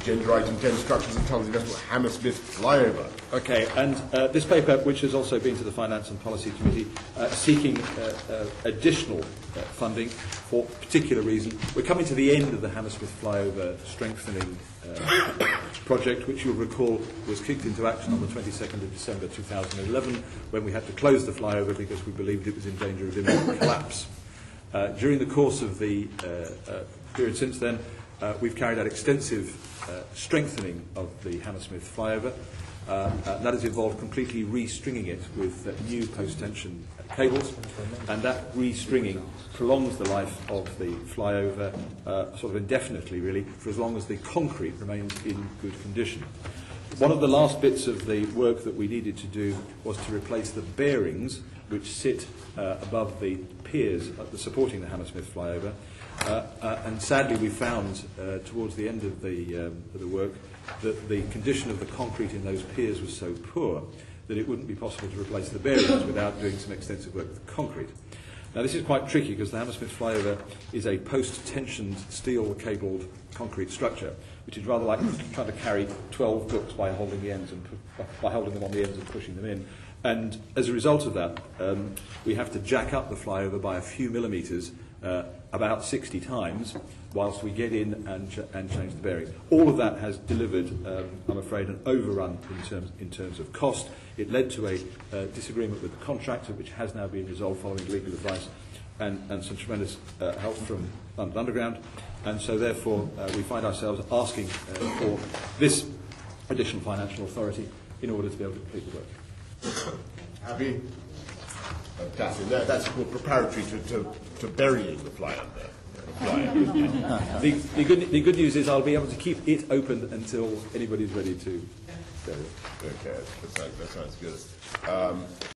Agenda item 10, structures and tunnels investment, Hammersmith Flyover. Okay, and this paper, which has also been to the Finance and Policy Committee, seeking additional funding for a particular reason. We're coming to the end of the Hammersmith Flyover strengthening project, which you'll recall was kicked into action on the 22nd of December 2011, when we had to close the flyover because we believed it was in danger of imminent collapse. During the course of the period since then, we've carried out extensive strengthening of the Hammersmith flyover. That has involved completely restringing it with new post-tension cables, and that restringing prolongs the life of the flyover sort of indefinitely, really, for as long as the concrete remains in good condition. One of the last bits of the work that we needed to do was to replace the bearings which sit above the piers supporting the Hammersmith flyover. And sadly, we found towards the end of the work that the condition of the concrete in those piers was so poor that it wouldn't be possible to replace the bearings without doing some extensive work with the concrete. Now, this is quite tricky because the Hammersmith flyover is a post-tensioned steel-cabled concrete structure, which is rather like trying to carry 12 books by holding the ends and by holding them on the ends and pushing them in. And as a result of that, we have to jack up the flyover by a few millimetres about 60 times whilst we get in and change the bearing. All of that has delivered, I'm afraid, an overrun in terms of cost. It led to a disagreement with the contractor, which has now been resolved following legal advice and some tremendous help from London Underground. And so, therefore, we find ourselves asking for this additional financial authority in order to be able to complete the work. Happy? Fantastic. That's called preparatory to burying the flyover. The good news is I'll be able to keep it open until anybody's ready to bury it. Okay, that sounds good.